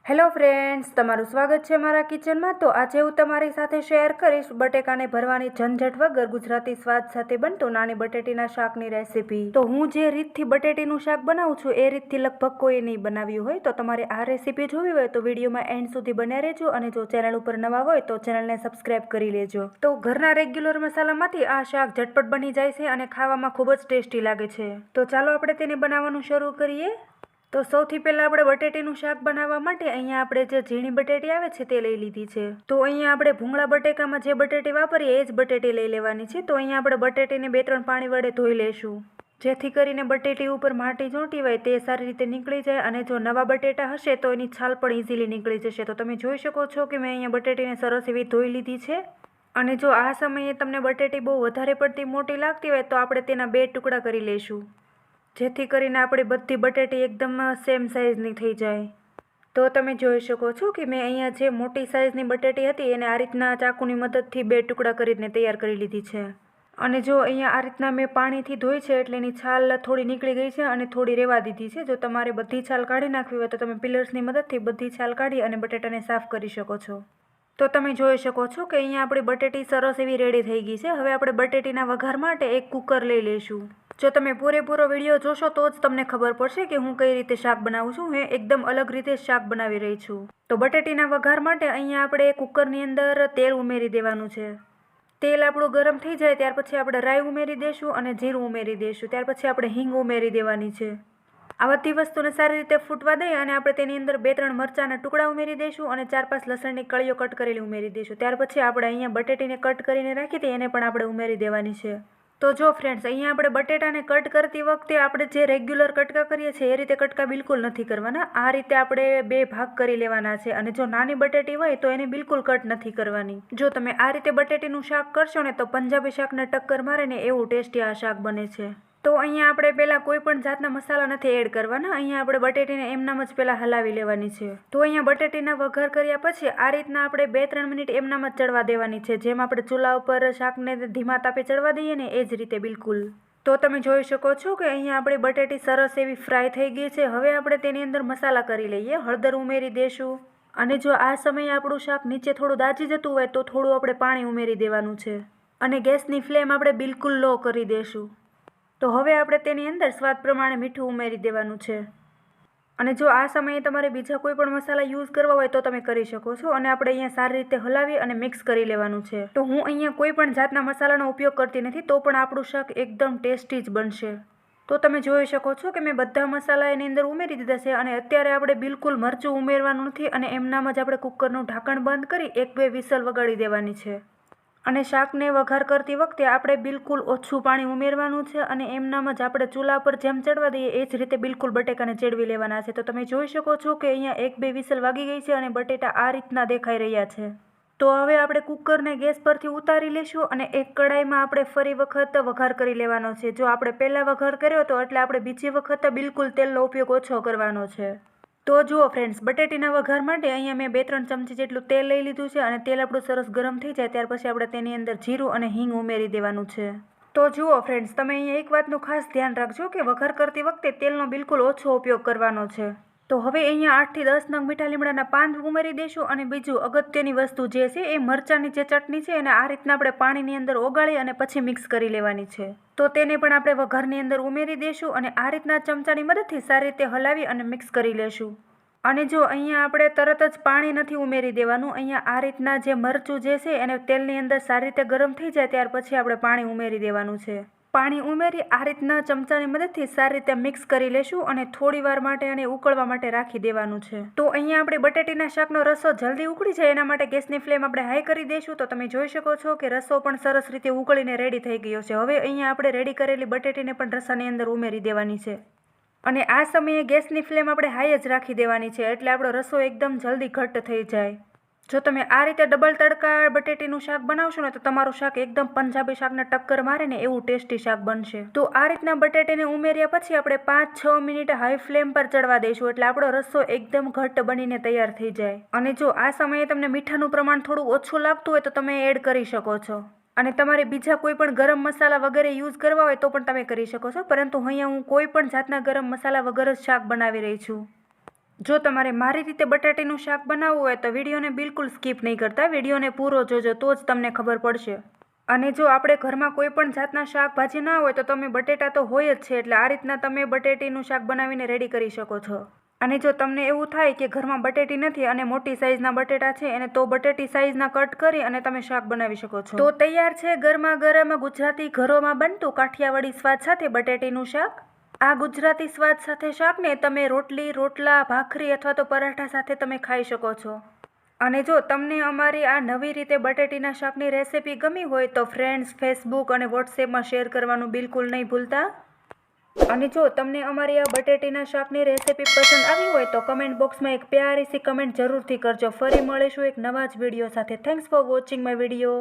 Hello friends, તમારું સ્વાગત છે મારા કિચનમાં। તો આજે હું તમારી સાથે શેર કરીશ બટેકાને ભરવાની ઝંઝટ વગર ગુજરાતી સ્વાદ સાથે બનતું નાની બટેટીના શાકની રેસીપી। તો હું જે રીતથી બટેટીનું શાક બનાવું છું એ રીતથી લગભગ કોઈ નહીં બનાવ્યું હોય। તો તમારે આ રેસીપી જોવી હોય તો વિડીયોમાં એન્ડ સુધી બન્યા રહેજો, અને જો ચેનલ ઉપર નવા હોય તો ચેનલને સબસ્ક્રાઇબ કરી લેજો। તો ઘરના રેગ્યુલર મસાલામાંથી આ શાક ઝટપટ બની જાય છે અને ખાવામાં ખૂબ જ ટેસ્ટી લાગે છે। તો ચાલો આપણે તેને બનાવવાનું શરૂ કરીએ। તો સૌથી પહેલાં આપણે બટેટીનું શાક બનાવવા માટે અહીંયા આપણે જે ઝીણી બટેટી આવે છે તે લઈ લીધી છે। તો અહીંયા આપણે ભૂંગળા બટેકામાં જે બટેટી વાપરીએ એ જ બટેટી લઈ લેવાની છે। તો અહીંયા આપણે બટેટીને 2-3 પાણી વડે ધોઈ લેશું, જેથી કરીને બટેટી ઉપર માટી ચોંટી હોય તે સારી રીતે નીકળી જાય। અને જો નવા બટેટા હશે તો એની છાલ પણ ઇઝીલી નીકળી જશે। તો તમે જોઈ શકો છો કે મેં અહીંયા બટેટીને સરસ એવી ધોઈ લીધી છે। અને જો આ સમયે તમને બટેટી બહુ વધારે પડતી મોટી લાગતી હોય તો આપણે તેના 2 ટુકડા કરી લઈશું, જેથી કરીને આપણી બધી બટેટી એકદમ સેમ સાઇઝની થઈ જાય। તો તમે જોઈ શકો છો કે મેં અહીંયા જે મોટી સાઇઝની બટેટી હતી એને આ રીતના ચાકુની મદદથી 2 ટુકડા કરીને તૈયાર કરી લીધી છે। અને જો અહીંયા આ રીતના મેં પાણીથી ધોઈ છે એટલે એની છાલ થોડી નીકળી ગઈ છે અને થોડી રહેવા દીધી છે। જો તમારે બધી છાલ કાઢી નાખવી હોય તો તમે પિલર્સની મદદથી બધી છાલ કાઢી અને બટેટાને સાફ કરી શકો છો। તો તમે જોઈ શકો છો કે અહીંયા આપણી બટેટી સરસ એવી રેડી થઈ ગઈ છે। હવે આપણે બટેટીના વઘાર માટે એક કુકર લઈ લઈશું। જો તમે પૂરેપૂરો વિડીયો જોશો તો જ તમને ખબર પડશે કે હું કઈ રીતે શાક બનાવું છું। હું એકદમ અલગ રીતે શાક બનાવી રહી છું। તો બટેટીના વઘાર માટે અહીંયા આપણે કુકરની અંદર તેલ ઉમેરી દેવાનું છે। તેલ આપણું ગરમ થઈ જાય ત્યાર પછી આપણે રાઈ ઉમેરી દઈશું અને જીરું ઉમેરી દઈશું। ત્યાર પછી આપણે હિંગ ઉમેરી દેવાની છે। આ બધી વસ્તુને સારી રીતે ફૂટવા દઈ અને આપણે તેની અંદર 2-3 મરચાંના ટુકડા ઉમેરી દઈશું અને 4-5 લસણની કળીઓ કટ કરેલી ઉમેરી દઈશું। ત્યાર પછી આપણે અહીંયા બટેટીને કટ કરીને રાખી હતી એને પણ આપણે ઉમેરી દેવાની છે। તો જો ફ્રેન્ડ્સ, અહીંયા આપણે બટેટાને કટ કરતી વખતે આપણે જે રેગ્યુલર કટકા કરીએ છીએ એ રીતે કટકા બિલકુલ નથી કરવાના। આ રીતે આપણે 2 ભાગ કરી લેવાના છે। અને જો નાની બટેટી હોય તો એને બિલકુલ કટ નથી કરવાની। જો તમે આ રીતે બટેટીનું શાક કરશો ને તો પંજાબી શાકને ટક્કર મારે ને એવું ટેસ્ટી આ શાક બને છે। તો અહીંયા આપણે પહેલાં કોઈ પણ જાતના મસાલા નથી એડ કરવાના। અહીંયા આપણે બટેટીને એમનામ જ પહેલાં હલાવી લેવાની છે। તો અહીંયા બટેટીના વઘાર કર્યા પછી આ રીતના આપણે 2-3 મિનિટ એમનામ જ ચડવા દેવાની છે, જેમ આપણે ચૂલા ઉપર શાકને ધીમા તાપે ચડવા દઈએ ને એ જ રીતે બિલકુલ। તો તમે જોઈ શકો છો કે અહીંયા આપણી બટેટી સરસ એવી ફ્રાય થઈ ગઈ છે। હવે આપણે તેની અંદર મસાલા કરી લઈએ। હળદર ઉમેરી દઈશું, અને જો આ સમયે આપણું શાક નીચે થોડું દાજી જતું હોય તો થોડું આપણે પાણી ઉમેરી દેવાનું છે, અને ગેસની ફ્લેમ આપણે બિલકુલ લો કરી દઈશું। તો હવે આપણે તેની અંદર સ્વાદ પ્રમાણે મીઠું ઉમેરી દેવાનું છે। અને જો આ સમયે તમારે બીજા કોઈ પણ મસાલા યુઝ કરવા હોય તો તમે કરી શકો છો। અને આપણે અહીંયા સારી રીતે હલાવી અને મિક્સ કરી લેવાનું છે। તો હું અહીંયા કોઈ પણ જાતના મસાલાનો ઉપયોગ કરતી નથી, તો પણ આપણું શાક એકદમ ટેસ્ટી જ બનશે। તો તમે જોઈ શકો છો કે મેં બધા મસાલા એની અંદર ઉમેરી દીધા છે। અને અત્યારે આપણે બિલકુલ મરચું ઉમેરવાનું નથી, અને એમનામ જ આપણે કુકરનું ઢાંકણ બંધ કરી 1-2 વિસલ વગાડી દેવાની છે। અને શાકને વઘાર કરતી વખતે આપણે બિલકુલ ઓછું પાણી ઉમેરવાનું છે, અને એમનામ જ આપણે ચૂલા પર જેમ ચડવા દઈએ એ જ રીતે બિલકુલ બટેકાને ચડવી લેવાના છે। તો તમે જોઈ શકો છો કે અહીંયા 1-2 વિસલ વાગી ગઈ છે અને બટેટા આ રીતના દેખાઈ રહ્યા છે। તો હવે આપણે કુકરને ગેસ પરથી ઉતારી લઈશું અને એક કડાઈમાં આપણે ફરી વખત વઘાર કરી લેવાનો છે। જો આપણે પહેલાં વઘાર કર્યો હતો એટલે આપણે બીજી વખત બિલકુલ તેલનો ઉપયોગ ઓછો કરવાનો છે। તો જુઓ ફ્રેન્ડ્સ, બટેટીના વઘાર માટે અહીંયા મેં 2-3 ચમચી જેટલું તેલ લઈ લીધું છે, અને તેલ આપણું સરસ ગરમ થઈ જાય ત્યાર પછી આપણે તેની અંદર જીરું અને હિંગ ઉમેરી દેવાનું છે। તો જુઓ ફ્રેન્ડ્સ, તમે અહીંયા એક વાતનું ખાસ ધ્યાન રાખજો કે વઘાર કરતી વખતે તેલનો બિલકુલ ઓછો ઉપયોગ કરવાનો છે। તો હવે અહીંયા 8-10 નંગ મીઠા લીમડાના પાન ઉમેરી દઈશું। અને બીજું અગત્યની વસ્તુ જે છે એ મરચાંની જે ચટણી છે એને આ રીતના આપણે પાણીની અંદર ઓગાળી અને પછી મિક્સ કરી લેવાની છે। તો તેને પણ આપણે વઘારની અંદર ઉમેરી દઈશું અને આ રીતના ચમચાની મદદથી સારી રીતે હલાવી અને મિક્સ કરી લેશું। અને જો અહીંયા આપણે તરત જ પાણી નથી ઉમેરી દેવાનું। અહીંયા આ રીતના જે મરચું જે છે એને તેલની અંદર સારી રીતે ગરમ થઈ જાય ત્યાર પછી આપણે પાણી ઉમેરી દેવાનું છે। પાણી ઉમેરી આ રીતના ચમચાની મદદથી સારી રીતે મિક્સ કરી લેશું અને થોડી વાર માટે આને ઉકળવા માટે રાખી દેવાનું છે। તો અહીંયા આપણે બટેટીના શાકનો રસો જલ્દી ઉકળી જાય એના માટે ગેસની ફ્લેમ આપણે હાઈ કરી દઈશું। તો તમે જોઈ શકો છો કે રસો પણ સરસ રીતે ઉકળીને રેડી થઈ ગયો છે। હવે અહીંયા આપણે રેડી કરેલી બટેટીને પણ રસાની અંદર ઉમેરી દેવાની છે, અને આ સમયે ગેસની ફ્લેમ આપણે હાઈ જ રાખી દેવાની છે, એટલે આપણો રસો એકદમ જલ્દી ઘટ્ટ થઈ જાય। જો તમે આ રીતે ડબલ તડકા બટેટીનું શાક બનાવશો ને તો તમારું શાક એકદમ પંજાબી શાકને ટક્કર મારે ને એવું ટેસ્ટી શાક બનશે। તો આ રીતના બટેટીને ઉમેર્યા પછી આપણે 5-6 મિનિટ હાઈ ફ્લેમ પર ચડવા દઈશું, એટલે આપણો રસો એકદમ ઘટ્ટ બનીને તૈયાર થઈ જાય। અને જો આ સમયે તમને મીઠાનું પ્રમાણ થોડું ઓછું લાગતું હોય તો તમે એડ કરી શકો છો, અને તમારે બીજા કોઈ પણ ગરમ મસાલા વગેરે યુઝ કરવા હોય તો પણ તમે કરી શકો છો, પરંતુ અહીંયા હું કોઈ પણ જાતના ગરમ મસાલા વગર જ શાક બનાવી રહી છું। જો તમારે મારી રીતે બટાટીનું શાક બનાવવું હોય તો વિડીયોને બિલકુલ સ્કીપ નહીં કરતા, વિડીયોને પૂરો જોજો તો જ તમને ખબર પડશે. અને જો આપણે ઘરમાં કોઈ પણ જાતના શાકભાજી ના હોય તો તમે બટેટા તો હોય જ છે, એટલે આ રીતના તમે બટેટીનું શાક બનાવીને રેડી કરી શકો છો. અને જો તમને એવું થાય કે ઘરમાં બટેટી નથી અને મોટી સાઇઝના બટેટા છે એને તો બટેટી સાઇઝના કટ કરી અને તમે શાક બનાવી શકો છો. તો તૈયાર છે ગરમા ગરમ ગુજરાતી ઘરોમાં બનતું કાઠિયાવાડી સ્વાદ સાથે બટેટીનું શાક. આ ગુજરાતી સ્વાદ સાથે શાકને તમે રોટલી, રોટલા, ભાખરી અથવા તો પરાઠા સાથે તમે ખાઈ શકો છો. અને જો તમને અમારી આ નવી રીતે બટેટીના શાકની રેસિપી ગમી હોય તો ફ્રેન્ડ્સ, ફેસબુક અને વોટ્સએપમાં શેર કરવાનું બિલકુલ નહીં ભૂલતા. અને જો તમને અમારી આ બટેટીના શાકની રેસિપી પસંદ આવી હોય તો કમેન્ટ બોક્સમાં એક પ્યારી સી કમેન્ટ જરૂરથી કરજો. ફરી મળીશું એક નવા જ વિડીયો સાથે. Thanks for watching my video.